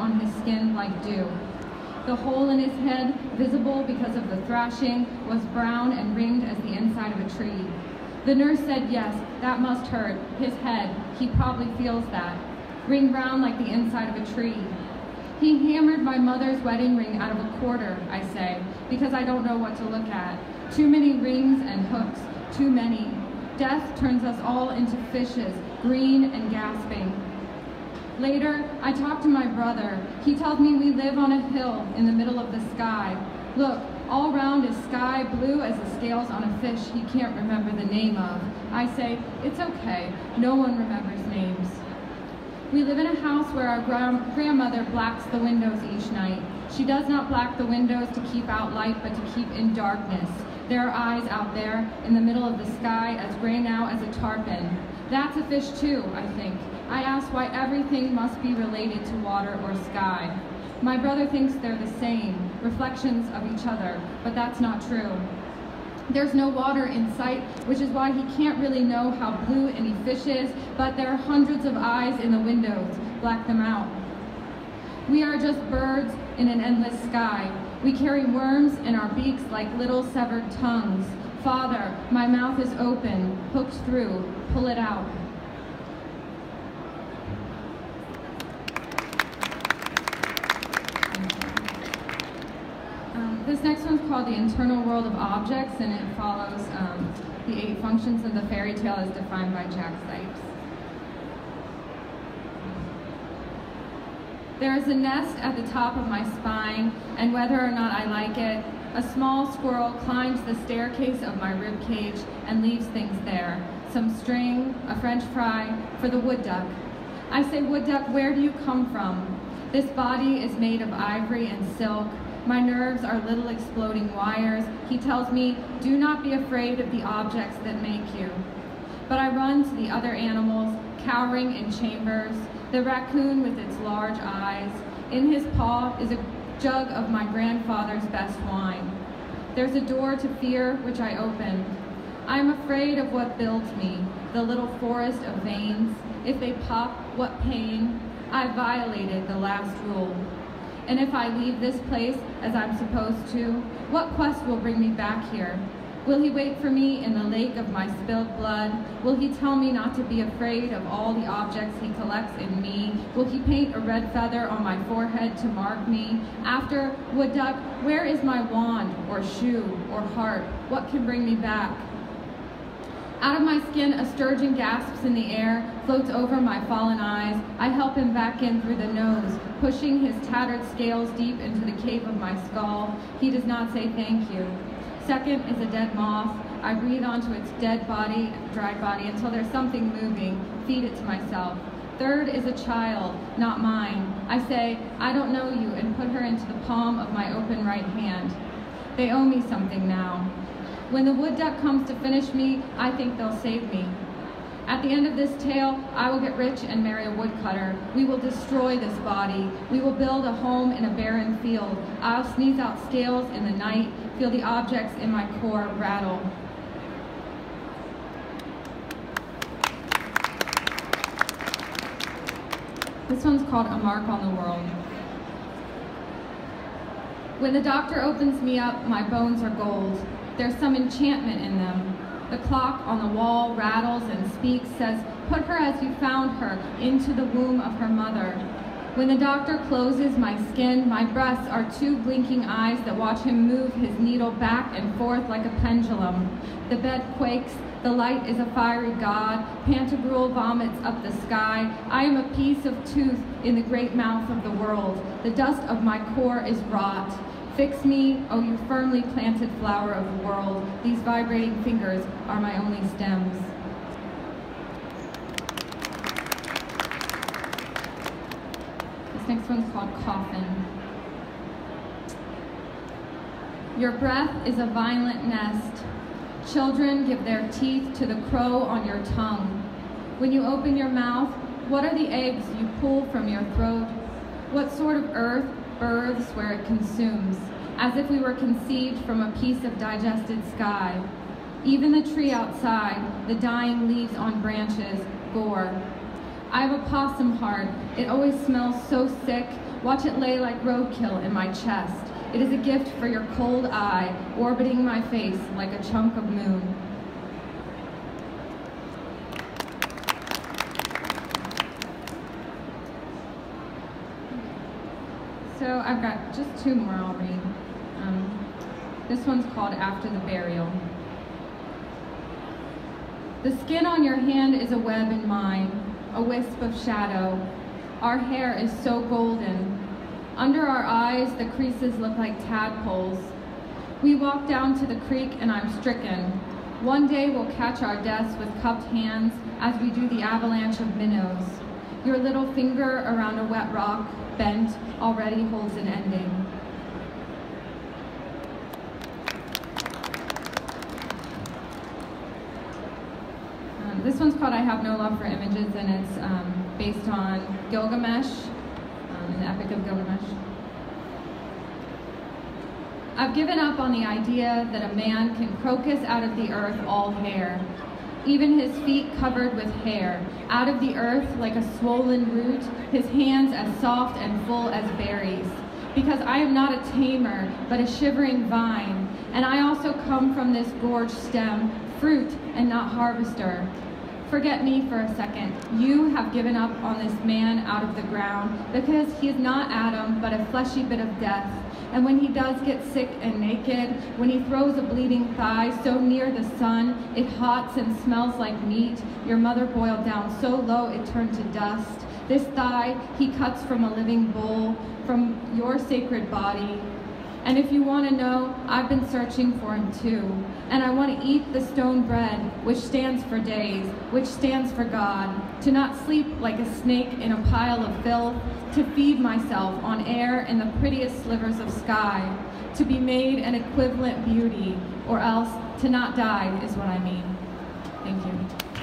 on his skin like dew. The hole in his head, visible because of the thrashing, was brown and ringed as the inside of a tree. The nurse said, yes, that must hurt. His head, he probably feels that. Ring brown like the inside of a tree. He hammered my mother's wedding ring out of a quarter, I say, because I don't know what to look at. Too many rings and hooks, too many. Death turns us all into fishes, green and gasping. Later, I talk to my brother. He tells me we live on a hill in the middle of the sky. Look, all round is sky blue as the scales on a fish he can't remember the name of. I say, it's okay, no one remembers names. We live in a house where our grandmother blacks the windows each night. She does not black the windows to keep out light, but to keep in darkness. There are eyes out there in the middle of the sky, as gray now as a tarpon. That's a fish too, I think. I ask why everything must be related to water or sky. My brother thinks they're the same, reflections of each other, but that's not true. There's no water in sight, which is why he can't really know how blue any fish is, but there are hundreds of eyes in the windows. Black them out. We are just birds in an endless sky. We carry worms in our beaks like little severed tongues. Father, my mouth is open, hooked through, pull it out. This next one's called The Internal World of Objects, and it follows the 8 functions of the fairy tale as defined by Jack Sipes. There is a nest at the top of my spine, and whether or not I like it, a small squirrel climbs the staircase of my rib cage and leaves things there. Some string, a French fry, for the wood duck. I say, wood duck, where do you come from? This body is made of ivory and silk. My nerves are little exploding wires. He tells me, do not be afraid of the objects that make you. But I run to the other animals, cowering in chambers, the raccoon with its large eyes. In his paw is a jug of my grandfather's best wine. There's a door to fear, which I open. I am afraid of what builds me, the little forest of veins. If they pop, what pain. I violated the last rule. And if I leave this place as I'm supposed to, what quest will bring me back here? Will he wait for me in the lake of my spilled blood? Will he tell me not to be afraid of all the objects he collects in me? Will he paint a red feather on my forehead to mark me? After, wood duck, where is my wand, or shoe, or heart? What can bring me back? Out of my skin, a sturgeon gasps in the air, floats over my fallen eyes. I help him back in through the nose, pushing his tattered scales deep into the cave of my skull. He does not say thank you. Second is a dead moth. I breathe onto its dead body, dry body, until there's something moving, feed it to myself. Third is a child, not mine. I say, I don't know you, and put her into the palm of my open right hand. They owe me something now. When the wood duck comes to finish me, I think they'll save me. At the end of this tale, I will get rich and marry a woodcutter. We will destroy this body. We will build a home in a barren field. I'll sneeze out scales in the night, feel the objects in my core rattle. This one's called A Mark on the World. When the doctor opens me up, my bones are gold. There's some enchantment in them. The clock on the wall rattles and speaks, says, put her as you found her, into the womb of her mother. When the doctor closes my skin, my breasts are 2 blinking eyes that watch him move his needle back and forth like a pendulum. The bed quakes, the light is a fiery god, Pantagruel vomits up the sky. I am a piece of tooth in the great mouth of the world. The dust of my core is rot. Fix me, oh you firmly planted flower of the world. These vibrating fingers are my only stems. This next one's called Coffin. Your breath is a violent nest. Children give their teeth to the crow on your tongue. When you open your mouth, what are the eggs you pull from your throat? What sort of earth births where it consumes, as if we were conceived from a piece of digested sky? Even the tree outside, the dying leaves on branches, gore. I have a possum heart. It always smells so sick. Watch it lay like roadkill in my chest. It is a gift for your cold eye, orbiting my face like a chunk of moon. So I've got just two more I'll read. This one's called After the Burial. The skin on your hand is a web in mine, a wisp of shadow. Our hair is so golden. Under our eyes, the creases look like tadpoles. We walk down to the creek and I'm stricken. One day we'll catch our deaths with cupped hands as we do the avalanche of minnows. Your little finger around a wet rock, bent, already holds an ending. This one's called I Have No Love for Images, and it's based on Gilgamesh, the Epic of Gilgamesh. I've given up on the idea that a man can crocus out of the earth all hair, even his feet covered with hair, out of the earth like a swollen root, his hands as soft and full as berries. Because I am not a tamer, but a shivering vine, and I also come from this gorged stem, fruit and not harvester. Forget me for a second. You have given up on this man out of the ground because he is not Adam, but a fleshy bit of death. And when he does get sick and naked, when he throws a bleeding thigh so near the sun, it hots and smells like meat, your mother boiled down so low it turned to dust. This thigh he cuts from a living bull, from your sacred body. And if you want to know, I've been searching for him too. And I want to eat the stone bread, which stands for days, which stands for God. To not sleep like a snake in a pile of filth, to feed myself on air and the prettiest slivers of sky. To be made an equivalent beauty, or else to not die is what I mean. Thank you.